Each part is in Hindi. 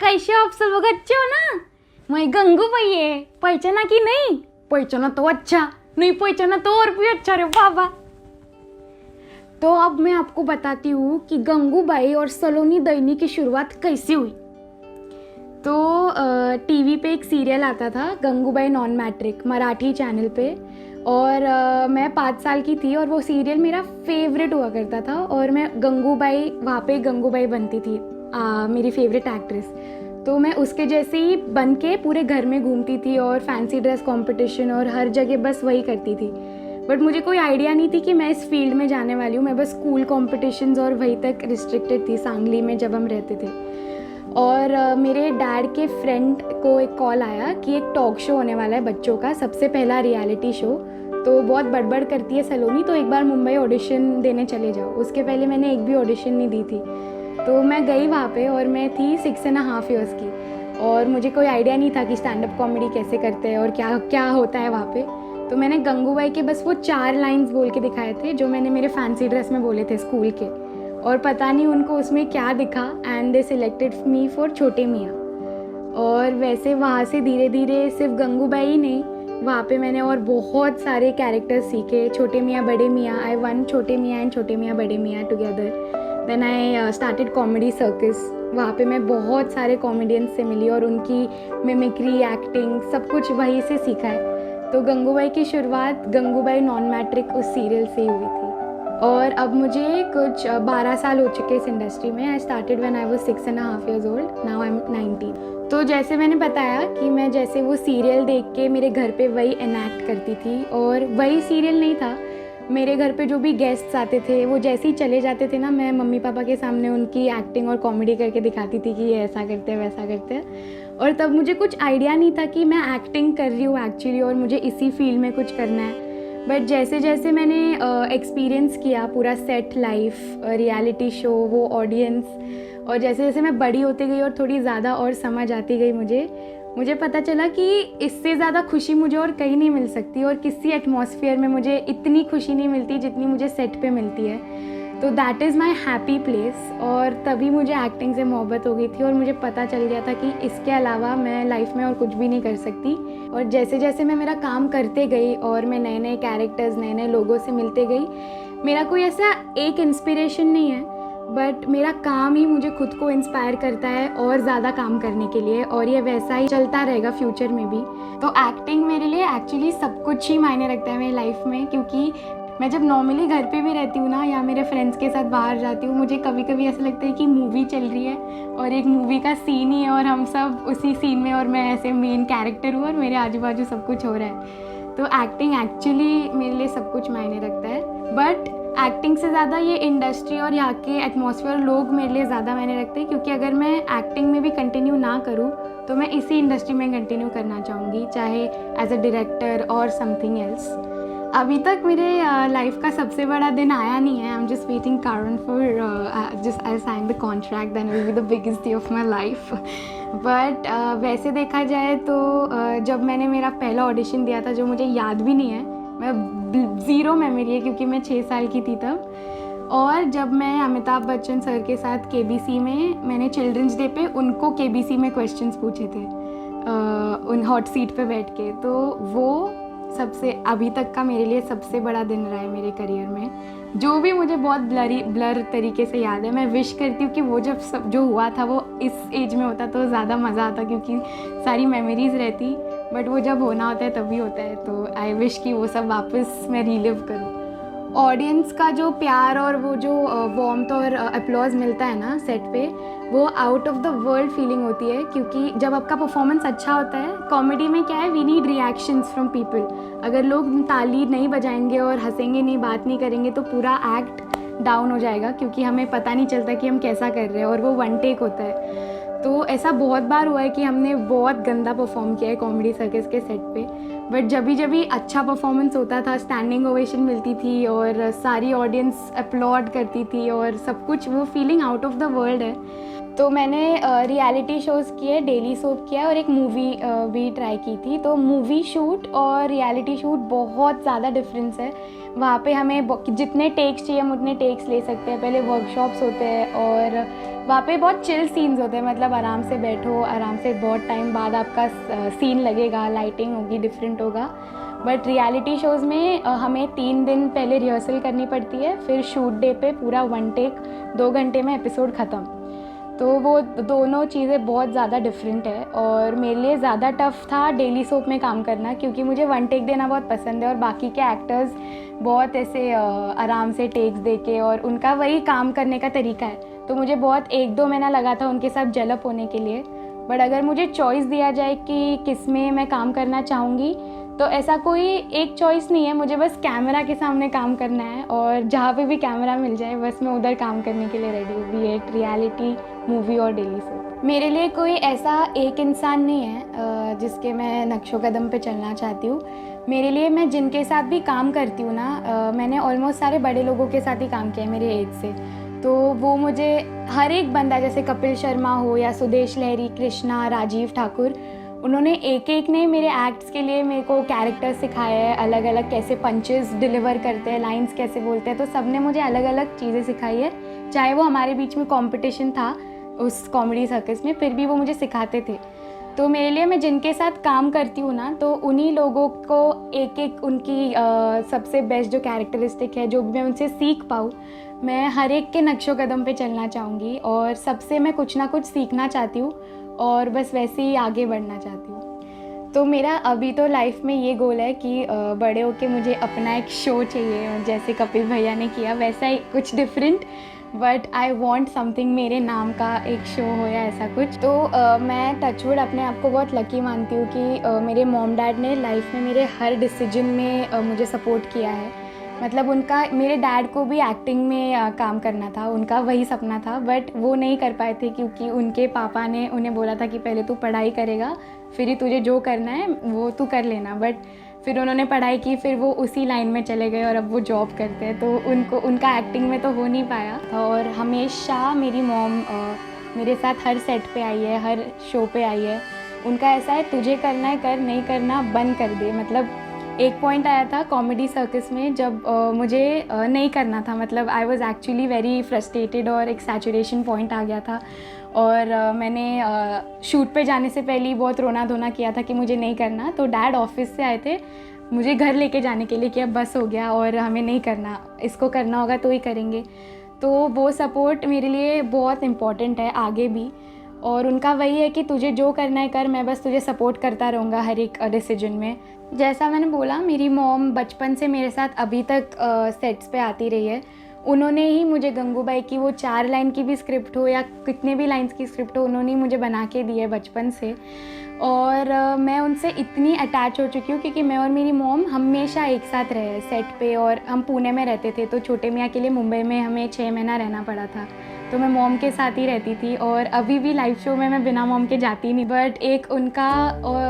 कैसे हो आप सब लोग? अच्छे हो ना? मैं गंगू भाई है, पहचाना कि नहीं? पहचाना तो अच्छा, नहीं पहचाना तो और भी अच्छा रे बाबा। तो अब मैं आपको बताती हूँ कि गंगूबाई और सलोनी दैनी की शुरुआत कैसी हुई। तो टीवी पे एक सीरियल आता था Gangubai non matric, Marathi channel पे। और मैं 5 साल की थी और वो सीरियल मेरा फेवरेट हुआ करता था। और मैं गंगूबाई, वहाँ पे गंगूबाई बनती थी, मेरी फेवरेट एक्ट्रेस। तो मैं उसके जैसे ही बन के पूरे घर में घूमती थी और फैंसी ड्रेस कंपटीशन और हर जगह बस वही करती थी। बट मुझे कोई आइडिया नहीं थी कि मैं इस फील्ड में जाने वाली हूँ। मैं बस स्कूल कॉम्पिटिशन्स और वहीं तक रिस्ट्रिक्टेड थी, सांगली में जब हम रहते थे। और मेरे डैड के फ्रेंड को एक कॉल आया कि एक टॉक शो होने वाला है बच्चों का, सबसे पहला रियलिटी शो। तो बहुत बड़बड़ करती है सलोनी, तो एक बार मुंबई ऑडिशन देने चले जाओ। उसके पहले मैंने एक भी ऑडिशन नहीं दी थी। तो मैं गई वहाँ पे और मैं थी 6.5 ईयर्स की। और मुझे कोई आइडिया नहीं था कि स्टैंड अप कॉमेडी कैसे करते हैं और क्या क्या होता है वहाँ पे। तो मैंने गंगूबाई के बस वो 4 लाइन्स बोल के दिखाए थे, जो मैंने मेरे फैंसी ड्रेस में बोले थे स्कूल के। और पता नहीं उनको उसमें क्या दिखा, and they selected me for छोटे मियाँ। और वैसे वहाँ से धीरे धीरे सिर्फ गंगूबाई ही नहीं, वहाँ पे मैंने और बहुत सारे कैरेक्टर्स सीखे। छोटे मियाँ बड़े मियाँ, आई वन छोटे मियाँ एंड छोटे Miyan Bade Miyan together. Then I started comedy circus. वहाँ पे मैं बहुत सारे कॉमेडियंस से मिली और उनकी मिमिक्री, एक्टिंग, सब कुछ वहीं से सीखा है। तो गंगूबाई की शुरुआत गंगूबाई नॉन मैट्रिक उस सीरियल से ही हुई थी। और अब मुझे कुछ 12 साल हो चुके इस इंडस्ट्री में। I started when I was 6.5 years old, now I am 19। तो जैसे मैंने बताया कि मैं जैसे वो सीरियल देख के मेरे घर पे वही एनैक्ट करती थी। और वही सीरियल नहीं था, मेरे घर पे जो भी गेस्ट्स आते थे वो जैसे ही चले जाते थे ना, मैं मम्मी पापा के सामने उनकी एक्टिंग और कॉमेडी करके दिखाती थी कि ये ऐसा करते हैं वैसा करते हैं। और तब मुझे कुछ आइडिया नहीं था कि मैं एक्टिंग कर रही हूँ एक्चुअली और मुझे इसी फील्ड में कुछ करना है। बट जैसे जैसे मैंने एक्सपीरियंस किया पूरा सेट लाइफ, रियलिटी शो, वो ऑडियंस, और जैसे जैसे मैं बड़ी होती गई और थोड़ी ज़्यादा और समझ आती गई, मुझे पता चला कि इससे ज़्यादा खुशी मुझे और कहीं नहीं मिल सकती। और किसी एटमॉस्फेयर में मुझे इतनी खुशी नहीं मिलती जितनी मुझे सेट पे मिलती है। तो that is my happy place. और तभी मुझे एक्टिंग से मोहब्बत हो गई थी और मुझे पता चल गया था कि इसके अलावा मैं लाइफ में और कुछ भी नहीं कर सकती। और जैसे जैसे मैं मेरा काम करते गई और मैं नए नए कैरेक्टर्स, नए नए लोगों से मिलते गई, मेरा कोई ऐसा एक इंस्पिरेशन नहीं है, बट मेरा काम ही मुझे खुद को इंस्पायर करता है और ज़्यादा काम करने के लिए। और ये वैसा ही चलता रहेगा फ्यूचर में भी। तो एक्टिंग मेरे लिए एक्चुअली सब कुछ ही मायने रखता है मेरी लाइफ में। क्योंकि मैं जब नॉर्मली घर पे भी रहती हूँ ना, या मेरे फ्रेंड्स के साथ बाहर जाती हूँ, मुझे कभी कभी ऐसा लगता है कि मूवी चल रही है और एक मूवी का सीन ही है और हम सब उसी सीन में, और मैं ऐसे मेन कैरेक्टर हूँ और मेरे आजू बाजू सब कुछ हो रहा है। तो एक्टिंग एक्चुअली मेरे लिए सब कुछ मायने रखता है। बट एक्टिंग से ज़्यादा ये इंडस्ट्री और यहाँ के एटमॉस्फेयर, लोग मेरे लिए ज़्यादा मायने रखते हैं। क्योंकि अगर मैं एक्टिंग में भी कंटिन्यू ना करूँ तो मैं इसी इंडस्ट्री में कंटिन्यू करना चाहूँगी, चाहे एज अ डायरेक्टर और समथिंग एल्स। अभी तक मेरे लाइफ का सबसे बड़ा दिन आया नहीं है। आई एम जस्ट वेटिंग कारण for just I sign the contract, then will be the biggest day of my life. But वैसे देखा जाए तो जब मैंने मेरा पहला ऑडिशन दिया था, जो मुझे याद भी नहीं है, मैं ज़ीरो मेमोरी है क्योंकि मैं 6 साल की थी तब। और जब मैं अमिताभ बच्चन सर के साथ केबीसी में, मैंने चिल्ड्रंस डे पे उनको केबीसी में क्वेश्चंस पूछे थे उन हॉट सीट पे बैठ के। तो वो सबसे अभी तक का मेरे लिए सबसे बड़ा दिन रहा है मेरे करियर में, जो भी मुझे बहुत ब्लर तरीके से याद है। मैं विश करती हूँ कि वो जब सब जो हुआ था वो इस एज में होता तो ज़्यादा मज़ा आता, क्योंकि सारी मेमोरीज़ रहती। बट वो जब होना होता है तभी होता है। तो आई विश कि वो सब वापस मैं रीलिव करूँ। ऑडियंस का जो प्यार और वो जो वार्मथ और अप्लॉज मिलता है ना सेट पे, वो out of the world feeling होती है। क्योंकि जब आपका परफॉर्मेंस अच्छा होता है, कॉमेडी में क्या है, we need reactions from people. अगर लोग ताली नहीं बजाएंगे और हंसेंगे नहीं, बात नहीं करेंगे, तो पूरा एक्ट डाउन हो जाएगा, क्योंकि हमें पता नहीं चलता कि हम कैसा कर रहे हैं और वो वन टेक होता है। तो ऐसा बहुत बार हुआ है कि हमने बहुत गंदा परफॉर्म किया है कॉमेडी सर्कस के सेट पे। बट जब भी अच्छा परफॉर्मेंस होता था, स्टैंडिंग ओवेशन मिलती थी और सारी ऑडियंस अपलॉड करती थी और सब कुछ, वो feeling out of the world है। तो मैंने रियलिटी शोज़ किए, डेली सोप किया और एक मूवी भी ट्राई की थी। तो मूवी शूट और रियलिटी शूट बहुत ज़्यादा डिफरेंस है। वहाँ पे हमें जितने टेक्स चाहिए हम उतने टेक्स ले सकते हैं। पहले वर्कशॉप्स होते हैं और वहाँ पे बहुत चिल सीन्स होते हैं, मतलब आराम से बैठो, आराम से बहुत टाइम बाद आपका सीन लगेगा, लाइटिंग होगी, डिफरेंट होगा। बट रियलिटी शोज़ में हमें 3 दिन पहले रिहर्सल करनी पड़ती है, फिर शूट डे पे पूरा 1 टेक 2 घंटे में एपिसोड ख़त्म। तो वो दोनों चीज़ें बहुत ज़्यादा डिफरेंट है और मेरे लिए ज़्यादा टफ़ था डेली सोप में काम करना, क्योंकि मुझे 1 टेक देना बहुत पसंद है और बाकी के एक्टर्स बहुत ऐसे आराम से टेक्स दे के, और उनका वही काम करने का तरीका है। तो मुझे बहुत 1-2 महीना लगा था उनके साथ डेवलप होने के लिए। बट अगर मुझे चॉइस दिया जाए कि किस में मैं काम करना चाहूँगी, तो ऐसा कोई एक चॉइस नहीं है, मुझे बस कैमरा के सामने काम करना है और जहाँ पे भी कैमरा मिल जाए बस मैं उधर काम करने के लिए रेडी हूँ, बी इट रियलिटी, मूवी और डेली सोप। मेरे लिए कोई ऐसा एक इंसान नहीं है जिसके मैं नक्शो कदम पे चलना चाहती हूँ। मेरे लिए मैं जिनके साथ भी काम करती हूँ ना, मैंने ऑलमोस्ट सारे बड़े लोगों के साथ ही काम किया है मेरे एज से, तो वो मुझे हर एक बंदा, जैसे कपिल शर्मा हो या सुदेश लहरी, कृष्णा, राजीव ठाकुर, उन्होंने एक एक ने मेरे एक्ट्स के लिए मेरे को कैरेक्टर सिखाया है, अलग अलग कैसे पंचेस डिलीवर करते हैं, लाइंस कैसे बोलते हैं, तो सब ने मुझे अलग अलग चीज़ें सिखाई है। चाहे वो हमारे बीच में कंपटीशन था उस कॉमेडी सर्कस में, फिर भी वो मुझे सिखाते थे। तो मेरे लिए मैं जिनके साथ काम करती हूँ ना, तो उन्हीं लोगों को एक एक उनकी सबसे बेस्ट जो कैरेक्टरिस्टिक है, जो भी मैं उनसे सीख पाऊँ, मैं हर एक के नक्शो कदम पे चलना चाहूँगी और सबसे मैं कुछ ना कुछ सीखना चाहती हूँ और बस वैसे ही आगे बढ़ना चाहती हूँ। तो मेरा अभी तो लाइफ में ये गोल है कि बड़े होके मुझे अपना एक शो चाहिए, जैसे कपिल भैया ने किया वैसा ही कुछ different, but I want something मेरे नाम का एक शो हो या ऐसा कुछ। तो मैं टचवुड अपने आप को बहुत लकी मानती हूँ कि मेरे मॉम डैड ने लाइफ में मेरे हर डिसीजन में मुझे सपोर्ट किया है। मतलब उनका, मेरे डैड को भी एक्टिंग में काम करना था, उनका वही सपना था, बट वो नहीं कर पाए थे क्योंकि उनके पापा ने उन्हें बोला था कि पहले तू पढ़ाई करेगा, फिर ही तुझे जो करना है वो तू कर लेना। बट फिर उन्होंने पढ़ाई की, फिर वो उसी लाइन में चले गए और अब वो जॉब करते हैं, तो उनका एक्टिंग में तो हो नहीं पाया। और हमेशा मेरी मॉम मेरे साथ हर सेट पे आई है, हर शो पे आई है। उनका ऐसा है, तुझे करना है कर, नहीं करना बंद कर दे। मतलब एक पॉइंट आया था कॉमेडी सर्कस में जब मुझे नहीं करना था, मतलब I was actually very frustrated और एक सैचुरेशन पॉइंट आ गया था और मैंने शूट पे जाने से पहले ही बहुत रोना धोना किया था कि मुझे नहीं करना। तो डैड ऑफिस से आए थे मुझे घर लेके जाने के लिए कि अब बस हो गया और हमें नहीं करना, इसको करना होगा तो ही करेंगे। तो वो सपोर्ट मेरे लिए बहुत इम्पॉर्टेंट है आगे भी, और उनका वही है कि तुझे जो करना है कर, मैं बस तुझे सपोर्ट करता रहूँगा हर एक डिसीजन में। जैसा मैंने बोला, मेरी मॉम बचपन से मेरे साथ अभी तक सेट्स पे आती रही है। उन्होंने ही मुझे गंगूबाई की वो 4 लाइन की भी स्क्रिप्ट हो या कितने भी लाइंस की स्क्रिप्ट हो, उन्होंने ही मुझे बना के दी है बचपन से। और मैं उनसे इतनी अटैच हो चुकी हूँ क्योंकि मैं और मेरी मॉम हमेशा एक साथ रहे सेट पे, और हम पुणे में रहते थे, तो छोटे मियाँ के लिए मुंबई में हमें 6 महीना रहना पड़ा था, तो मैं मॉम के साथ ही रहती थी। और अभी भी लाइव शो में मैं बिना मॉम के जाती नहीं, बट एक उनका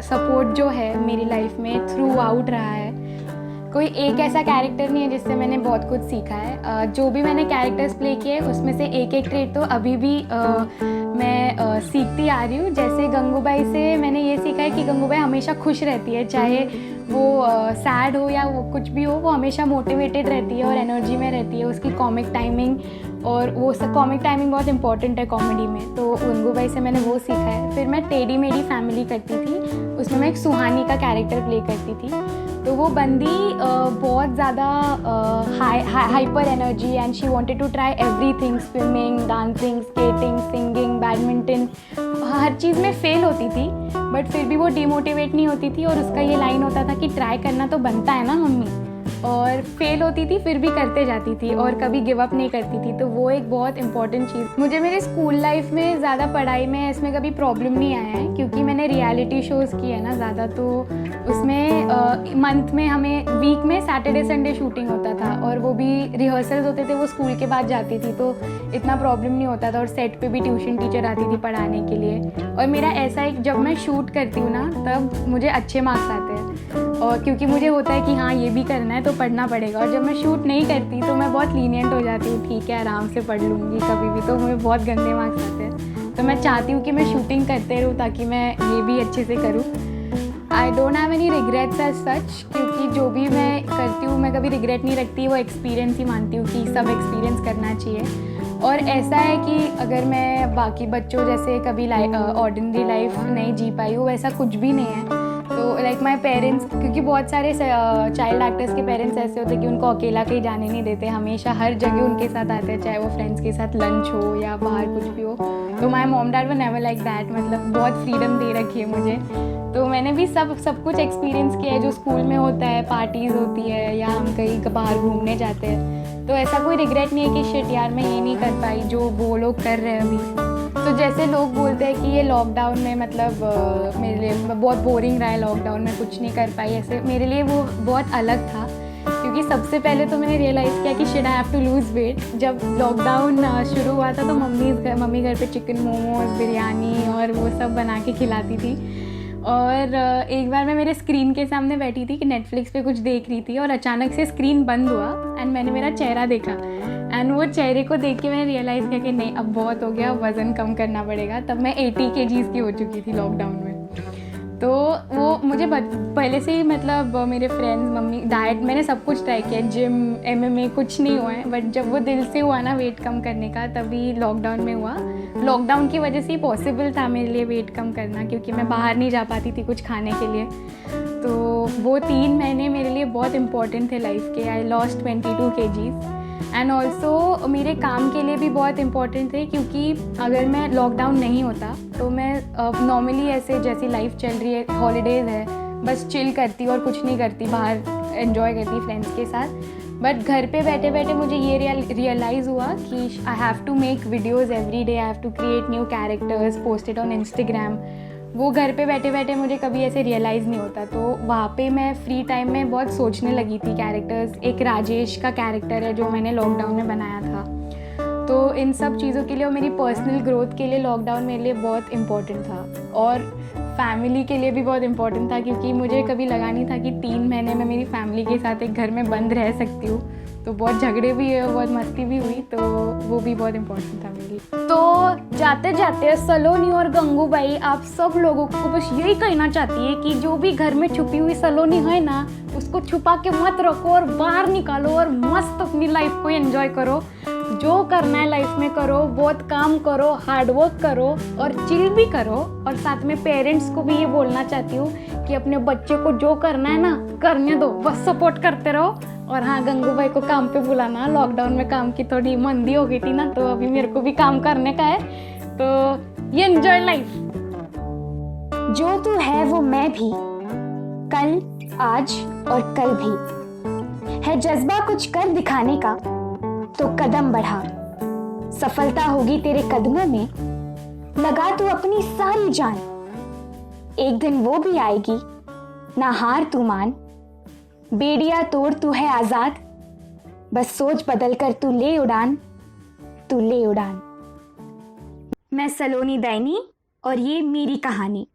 सपोर्ट जो है मेरी लाइफ में थ्रू आउट रहा है। कोई एक ऐसा कैरेक्टर नहीं है जिससे मैंने बहुत कुछ सीखा है। जो भी मैंने कैरेक्टर्स प्ले किए उसमें से एक एक ट्रेट तो अभी भी मैं सीखती आ रही हूँ। जैसे गंगूबाई से मैंने ये सीखा है कि गंगूबाई हमेशा खुश रहती है, चाहे वो सैड हो या वो कुछ भी हो, वो हमेशा मोटिवेटेड रहती है और एनर्जी में रहती है। उसकी कॉमिक टाइमिंग, और वो कॉमिक टाइमिंग बहुत इंपॉर्टेंट है कॉमेडी में, तो गंगूबाई से मैंने वो सीखा है। फिर मैं टेढ़ी मेढ़ी फैमिली करती थी, उसमें मैं एक सुहानी का कैरेक्टर प्ले करती थी। तो वो बंदी बहुत ज़्यादा hyper energy and she wanted to try everything, swimming, dancing, skating, singing, badminton, हर चीज़ में फेल होती थी, बट फिर भी वो डिमोटिवेट नहीं होती थी। और उसका ये लाइन होता था कि ट्राई करना तो बनता है ना मम्मी, और फेल होती थी फिर भी करते जाती थी और कभी गिव अप नहीं करती थी। तो वो एक बहुत इंपॉर्टेंट चीज़ मुझे मेरे स्कूल लाइफ में, ज़्यादा पढ़ाई में इसमें कभी प्रॉब्लम नहीं आया है क्योंकि मैंने रियलिटी शोज़ किए हैं ना ज़्यादा, तो उसमें मंथ में हमें वीक में सैटरडे संडे शूटिंग होता था और वो भी रिहर्सल्स होते थे, वो स्कूल के बाद जाती थी, तो इतना प्रॉब्लम नहीं होता था। और सेट पे भी ट्यूशन टीचर आती थी पढ़ाने के लिए। और मेरा ऐसा है, जब मैं शूट करती हूँ ना तब मुझे अच्छे मार्क्स आते हैं, और क्योंकि मुझे होता है कि हाँ ये भी करना है तो पढ़ना पड़ेगा। और जब मैं शूट नहीं करती तो मैं बहुत लीनियंट हो जाती हूँ, ठीक है आराम से पढ़ लूँगी कभी भी, तो मुझे बहुत गंदे मार्क्स आते हैं। तो मैं चाहती हूँ कि मैं शूटिंग करते रहूँ ताकि मैं ये भी अच्छे से करूँ। I don't have any regrets as such, क्योंकि जो भी मैं करती हूँ मैं कभी रिग्रेट नहीं रखती, वो एक्सपीरियंस ही मानती हूँ कि सब एक्सपीरियंस करना चाहिए। और ऐसा है कि अगर मैं बाकी बच्चों जैसे कभी ऑर्डिनरी लाइफ नहीं जी पाई हूँ, वैसा कुछ भी नहीं है। तो लाइक माई पेरेंट्स, क्योंकि बहुत सारे चाइल्ड एक्टर्स के पेरेंट्स ऐसे होते हैं कि उनको अकेला कहीं जाने नहीं देते, हमेशा हर जगह उनके साथ आते हैं, चाहे वो फ्रेंड्स के साथ लंच हो या बाहर कुछ भी हो। तो my mom dad were never like that, मतलब बहुत फ्रीडम दे रखी है मुझे। तो मैंने भी सब कुछ एक्सपीरियंस किया है जो स्कूल में होता है, पार्टीज़ होती है या हम कहीं बाहर घूमने जाते हैं। तो ऐसा कोई रिग्रेट नहीं है कि शिट यार मैं ये नहीं कर पाई जो वो लोग कर रहे हैं अभी। तो जैसे लोग बोलते हैं कि ये लॉकडाउन में मतलब मेरे लिए बहुत बोरिंग रहा है, लॉकडाउन में कुछ नहीं कर पाई, ऐसे मेरे लिए वो बहुत अलग था। क्योंकि सबसे पहले तो मैंने रियलाइज़ किया कि shit I have to lose weight. जब लॉकडाउन शुरू हुआ था तो मम्मी घर पे चिकन मोमोज, बिरयानी और वो सब बना के खिलाती थी। और एक बार मैं मेरे स्क्रीन के सामने बैठी थी कि नेटफ्लिक्स पे कुछ देख रही थी और अचानक से स्क्रीन बंद हुआ एंड मैंने मेरा चेहरा देखा एंड वो चेहरे को देख के मैंने रियलाइज़ किया कि नहीं अब बहुत हो गया, वज़न कम करना पड़ेगा। तब मैं 80 kgs की हो चुकी थी लॉकडाउन में। तो वो मुझे पहले से ही मतलब मेरे फ्रेंड्स, मम्मी, डाइट, मैंने सब कुछ ट्राई किया, जिम, MMA कुछ नहीं हुआ है। बट जब वो दिल से हुआ ना वेट कम करने का, तभी लॉकडाउन में हुआ। लॉकडाउन की वजह से ही पॉसिबल था मेरे लिए वेट कम करना, क्योंकि मैं बाहर नहीं जा पाती थी कुछ खाने के लिए। तो वो 3 महीने मेरे लिए बहुत इंपॉर्टेंट थे लाइफ के। I lost 22 kgs and also मेरे काम के लिए भी बहुत इम्पॉर्टेंट थे, क्योंकि अगर मैं लॉकडाउन नहीं होता तो मैं नॉर्मली ऐसे जैसी लाइफ चल रही है, हॉलीडेज़ है, बस चिल करती और कुछ नहीं करती, बाहर एंजॉय करती फ्रेंड्स के साथ। बट घर पे बैठे बैठे मुझे ये रियलाइज़ हुआ कि I have to make videos every day, I have to create new characters, post it on Instagram. वो घर पे बैठे बैठे मुझे कभी ऐसे रियलाइज़ नहीं होता। तो वहाँ पे मैं फ्री टाइम में बहुत सोचने लगी थी कैरेक्टर्स। एक राजेश का कैरेक्टर है जो मैंने लॉकडाउन में बनाया था। तो इन सब चीज़ों के लिए और मेरी पर्सनल ग्रोथ के लिए लॉकडाउन मेरे लिए बहुत इम्पोर्टेंट था, और फैमिली के लिए भी बहुत इम्पोर्टेंट था, क्योंकि मुझे कभी लगा नहीं था कि 3 महीने में मेरी फैमिली के साथ एक घर में बंद रह सकती हूँ। तो बहुत झगड़े भी हुए, बहुत मस्ती भी हुई, तो वो भी बहुत इम्पोर्टेंट था मेरे लिए। तो जाते जाते सलोनी और गंगूबाई आप सब लोगों को बस यही कहना चाहती है कि जो भी घर में छुपी हुई सलोनी है ना, उसको छुपा के मत रखो और बाहर निकालो और मस्त अपनी लाइफ को एंजॉय करो। जो करना है लाइफ में करो, बहुत काम करो, हार्ड वर्क करो और चिल भी करो। और साथ में पेरेंट्स को भी ये बोलना चाहती हूँ कि अपने बच्चे को जो करना है ना करने दो, बस सपोर्ट करते रहो। और हाँ, गंगूबाई को काम पे बुलाना, लॉकडाउन में काम की थोड़ी मंदी हो गई थी ना, तो अभी मेरे को भी काम करने का है, तो ये एंजॉय लाइफ। जो तू है वो मैं भी, कल, आज और कल भी। है जज्बा कुछ कर दिखाने का तो कदम बढ़ा, सफलता होगी तेरे कदमों में, लगा तू अपनी सारी जान। एक दिन वो भी आएगी, ना हार तू मान, बेड़िया तोड़ तू है आजाद, बस सोच बदल कर तू ले उड़ान, तू ले उड़ान। मैं सलोनी दैनी और ये मेरी कहानी।